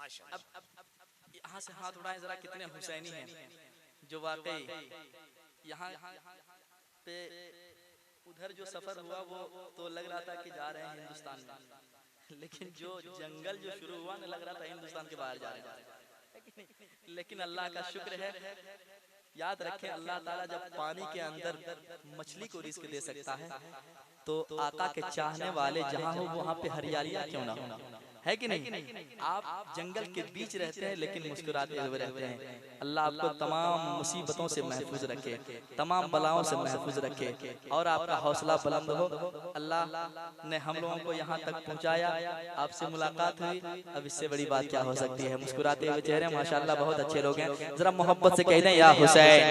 अब यहाँ से हाथ उठाएं जरा, कितने हुसैनी हैं जो वाकई यहाँ पे उधर जो सफर हुआ वो तो लग रहा था कि जा रहे हैं हिंदुस्तान में, लेकिन जो जंगल जो शुरू हुआ ना लग रहा था हिंदुस्तान के बाहर जा रहे हैं। लेकिन अल्लाह का शुक्र है, याद रखें अल्लाह ताला जब पानी के अंदर मछली को रिस्क दे सकता है तो आका के चाहने वाले जहाँ हो वहाँ पे हरियालियाँ क्यों ना हो, है कि नहीं। आप जंगल के बीच रहते हैं लेकिन मुस्कुराते हुए रहते हैं। अल्लाह आपको तमाम मुसीबतों से महफूज रखे, तमाम बलाओं से महफूज रखे और आपका हौसला बुलंद हो। अल्लाह ने हम लोगों को यहाँ तक पहुँचाया, आपसे मुलाकात हुई, अब इससे बड़ी बात क्या हो सकती है। मुस्कुराते हुए चेहरे माशाल्लाह बहुत अच्छे लोग हैं। जरा मोहब्बत से कह दें या हुसैन,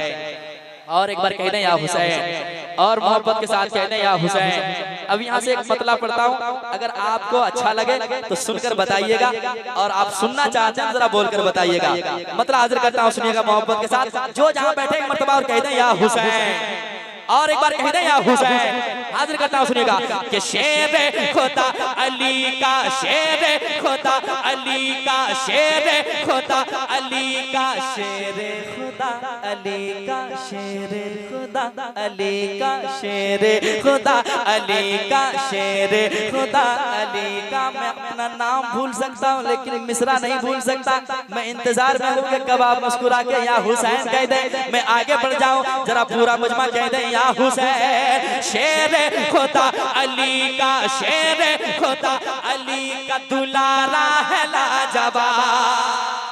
और एक बार कह दें या हुसैन, और मोहब्बत के साथ कह दें या हुसैन। अब यहाँ से एक मतला पढ़ता हूँ, अगर आपको अच्छा लगे तो सुनकर बताइएगा, और आप सुनना चाहते हैं जरा बोलकर बताइएगा। मतला हाजिर करता हूँ, सुनिएगा मोहब्बत के साथ। जो जहाँ बैठे एक मर्तबा और कह दें या हुसैन, और एक बार कह दें या हुसैन। हाजिर करता हूँ, सुनिएगा कि शेर खुदा अली का, शेर खुदा अली का, शेर खुदा अली का, शेर खुदा अली का, शेर खुदा अली का, शेर खुदा अली का, शेर खुदा अली का। मैं अपना नाम भूल सकता हूँ लेकिन मिसरा नहीं भूल सकता। मैं इंतजार में हूँ कि कब आप मुस्कुरा के या हुसैन कह दे, मैं आगे बढ़ जाऊँ। जरा पूरा मुजमा कह दे या हुसैन। शेर खुदा अली का, शेर खुदा अली का दुलारा है लाजवाब।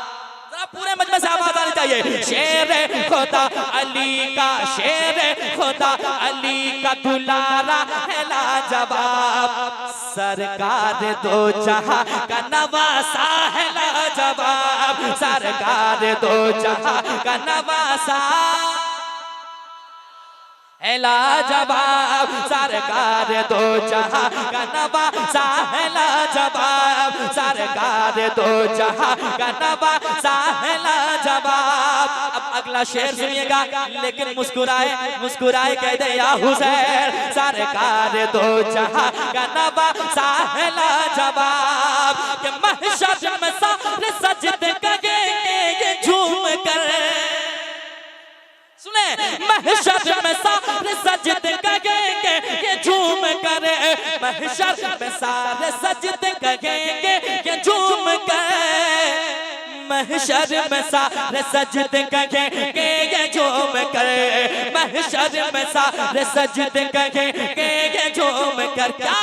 पूरे मजमे से आवाज आनी चाहिए। शेर खुदा अली का, शेर खुदा अली का दुलारा है लाजवाब। सरकार दो जहां का नवासा है लाजवाब, सरकार दो जहां का नवासा है लाजवाब, सरकार दो जहां का नवासा है लाजवाब, सरकार दो जहां का नवासा है लाजवाब। अब अगला शेर सुनिएगा लेकिन मुस्कुराए मुस्कुराए कह दे या हुसैन। सरकार दो जहां का नवासा है लाजवाब। कि महशर में सारे सजदे करेंगे झूम कर, सुने, महशर में सारे सजदे करेंगे ये झूम कर, महशर में सारे सजदे करेंगे ये झूम कर, महशर में सारे सजदे करेंगे ये झूम कर, महशर में सारे सजदे करेंगे ये झूम कर। क्या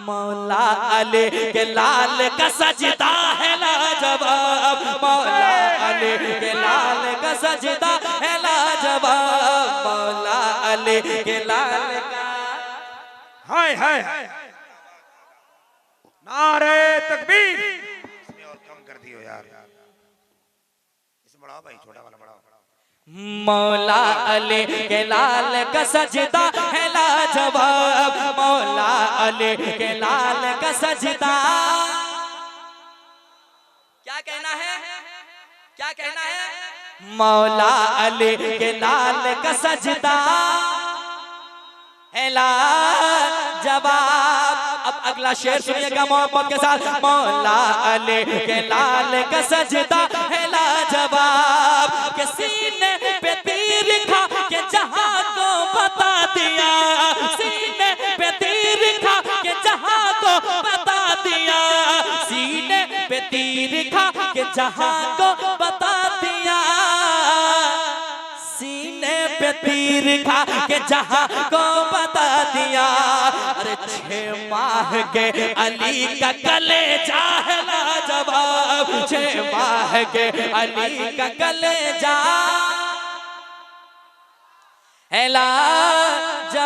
मौला अली के लाल का सजदा है लाजवाब, मौला अली के लाल का सजदा है लाजवाब, मौला अली के लाल का। हाय हाय नारे तकबीर। इसमें और कम कर दियो यार, इसमें बढ़ाओ भाई, छोटा वाला बढ़ाओ। मौला अली के लाल का सजदा है लाजवाब, मौला अली के लाल का सजदा। क्या कहना है, क्या कहना है। मौला अली के लाल का सजदा है लाजवाब। अब अगला शेर सुनिएगा मोहब्बत के साथ। मौला अली के लाल का सजदा है लाजवाब। के सीने पे तीर खा के जहां को बता दिया, सीने पे तीर खा के जहां को बता दिया, सीने पे तीर खा के जहां को बता दिया, सीने पे तीर खा के जहां को बता दिया। अरे 6 माह के अली का कलेजा है लाजवाब, 6 माह के अली का कलेजा है लाजवाब,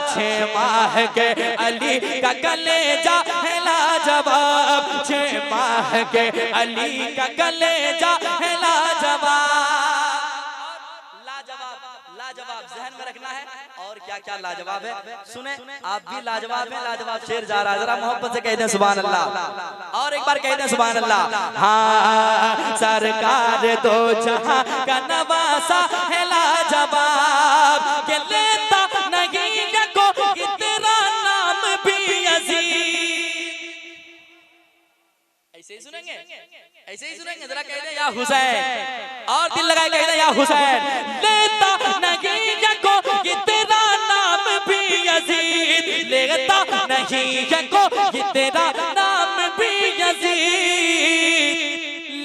6 माह के अली का कलेजा है लाजवाब, 6 माह के अली का कलेजा है लाजवाब। लाजवाब जहन में रखना है। और क्या क्या लाजवाब है सुने, आप भी लाजवाब है। लाजवाब शेर जा रहा है, जरा मोहब्बत से कह दें सुभान अल्लाह, और एक बार कह दें सुभान अल्लाह। हाँ, सरकार दो जहां का नवासा है लाजवाब। के लेता नहीं को तेरा नाम भी अजीज। ऐसे ही सुनेंगे, ऐसे ही सुनेंगे। जरा कह दे या हुसैन, और दिल लगाए कह दे या हुसैन। लेता नहीं को ये तेरा नाम भी यजीद, लेता नहीं को ये तेरा नाम भी यजीद,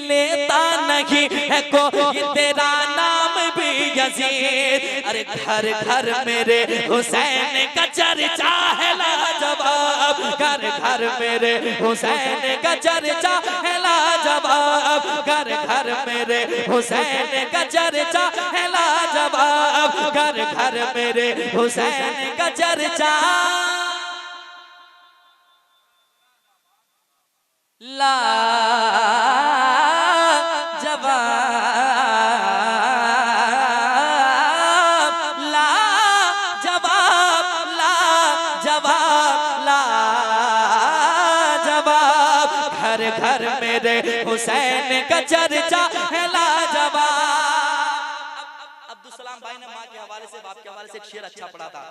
लेता नहीं है को ये तेरा नाम भी यजीद। अरे घर घर मेरे हुसैन का चर्चा है लाजवाब, घर घर मेरे हुसैन का चर्चा है लाजवाब, घर घर मेरे हुसैन का चर्चा है लाजवाब, घर घर मेरे हुसैन का चर्चा लाजवाब, लाजवाब, लाजवाब, लाजवाब, घर घर मेरे हुसैन का चर्चा है लाजवाब। अब्दुल सलाम भाई ने माँ के हवाले से, बाप के हवाले से एक शेर अच्छा पढ़ा था,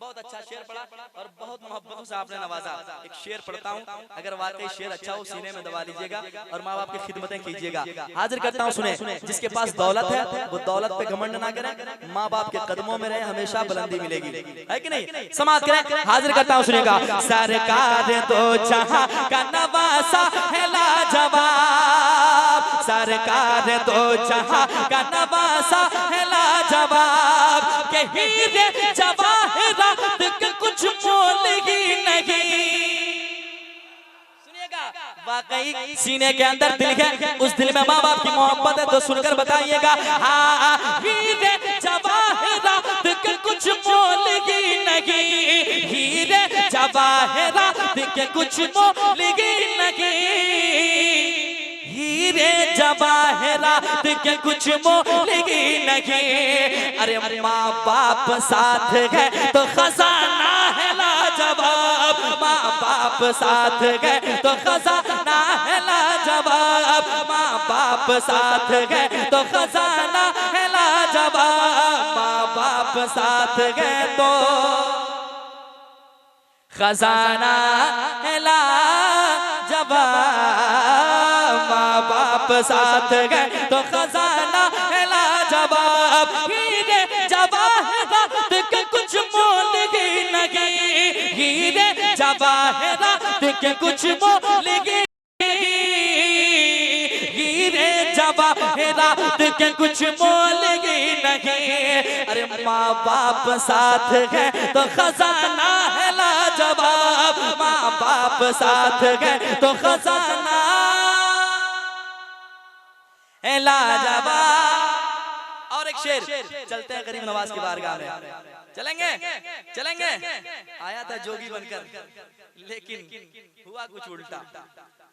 बहुत अच्छा शेर पढ़ा और बहुत मोहब्बतों से आपने नवाजा। एक शेर पढ़ता हूँ, अगर वाकई शेर अच्छा हो सीने में दबा लीजिएगा और माँ बाप की खिदमतें कीजिएगा। हाजिर करता हूँ, सुने। जिसके पास दौलत है वो दौलत पे घमंड ना करें, माँ बाप के कदमों में रहे, हमेशा बुलंदी मिलेगी, है कि नहीं? समाज करें। हाजिर करता हूँ, सुनेगा। सरकार दो जहां का नवासा है लाजवाब, सरकार दो जहां का नवासा है लाजवाब, के हीरे जवाहरात के कुछ मोल ही नहीं। सुनिएगा, वाकई सीने के अंदर दिल है, उस दिल में माँ बाप की मोहब्बत है, तो सुनकर बताइएगा। हाँ, हीरे जवाहरात के कुछ मोल ही नहीं, हीरे जवाहरात के कुछ मोल ही नहीं, हीरे जवाहरात के कुछ मोल ही नहीं। अरे माँ बाप साथ है तो खजाना है लाजवाब, माँ बाप साथ है तो खजाना है लाजवाब, माँ बाप साथ है तो खजाना है लाजवाब, माँ बाप साथ है तो खजाना है लाजवाब, माँ बाप साथ गए तो खजाना है लाजवाब, हीरे जवाहरात के कुछ मोल ही नहीं, हीरे जवाहरात के कुछ मोल ही, हीरे जवाहरात के कुछ मोल ही नहीं। अरे माँ बाप साथ है तो खजाना है लाजवाब, माँ बाप साथ है तो खजाना है लाजवाब। और एक शेर, चलते हैं गरीब नवाज की बारगाह में, चलेंगे चलेंगे। आया था जोगी बनकर, लेकिन हुआ कुछ उल्टा,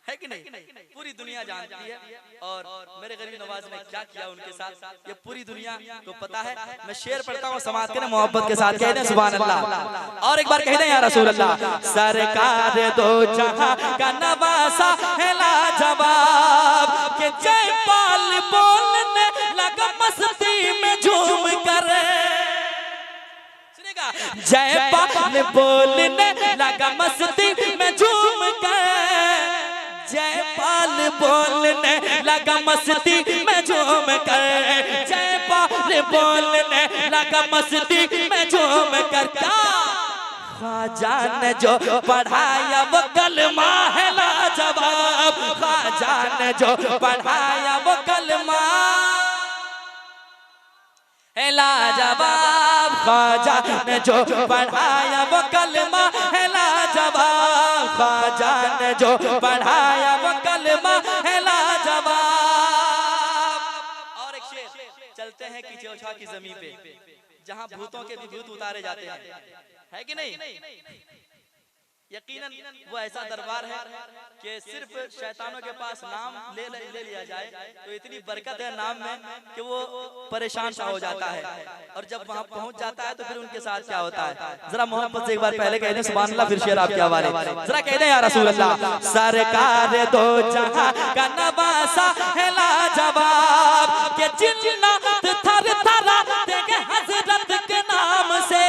है कि नहीं? पूरी दुनिया जानती है और मेरे गरीब नवाज ने क्या किया उनके साथ, ये पूरी दुनिया को पता है। मैं शेर पढ़ता हूँ, समाज के मोहब्बत के साथ कह दें सुभान अल्लाह, और एक बार कह दें या रसूल अल्लाह। सरकार दो जहां का नवासा है लाजवाब, के जयपाल बोलने लगा मस्ती में झूम कर, सुनेगा, जयपाल बोलने लगा मस्ती में झूम कर, जयपाल बोलने लगा मस्ती में झूम कर, जयपाल बोलने लगा मस्ती में झूम कर। क्या ख्वाजा ने जो पढ़ाया वो कलमा है लाजवाब, ख्वाजा ने जो पढ़ाया वो कलमा है लाजवाब, ख्वाजा ने जो पढ़ाया वो कलमा है लाजवाब, ख्वाजा ने जो पढ़ाया वो कलमा है लाजवाब। और एक शेर, चलते हैं कि चौछा की जमीन पे जहां भूतों के भी भूत उतारे जाते हैं, है कि नहीं? यकीनन वो ऐसा दरबार है कि सिर्फ शैतानों के पास नाम ले लिया जाए तो इतनी बरकत है नाम में कि वो परेशान सा हो जाता है, और जब वहां पहुंच जाता है तो फिर उनके साथ क्या होता है, जरा मोहब्बत से एक बार पहले कह दें सुभान अल्लाह, फिर शेर आपके हवाले, जरा कह दें या रसूल अल्लाह। सरकार दो जहां का नवासा है लाजवाब, के जिन्नात थर थराते हैं हजरत के नाम से,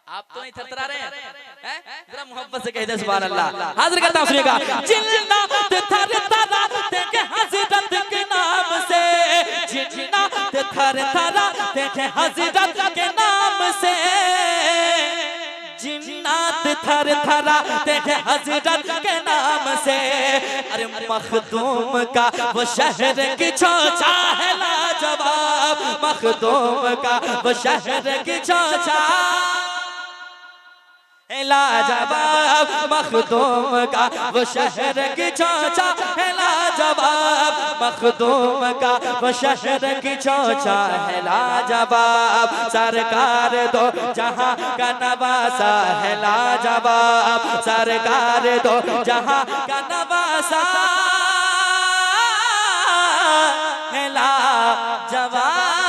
आप तो नहीं थरथरा रहे हैं? जरा मोहब्बत से कह दे सुभान अल्लाह। हाजिर करता हूं, सुनिएगा। जिन्नात थरथराते के हज़रत के नाम से, जिन्नात थरथराते के हज़रत के नाम से, जिन्नात थरथराते के हज़रत के नाम से। अरे मखदूम का वो शहर की चोचा है लाजवाब, मखदूम का वो शहर की चोचा लाजवाब, मखदूम का वो शहर की चोचा है लाजवाब, मखदूम का वो शहर की चोचा है लाजवाब। सरकार दो जहां का नवासा है लाजवाब, सरकार दो जहां का नवासा है लाजवाब।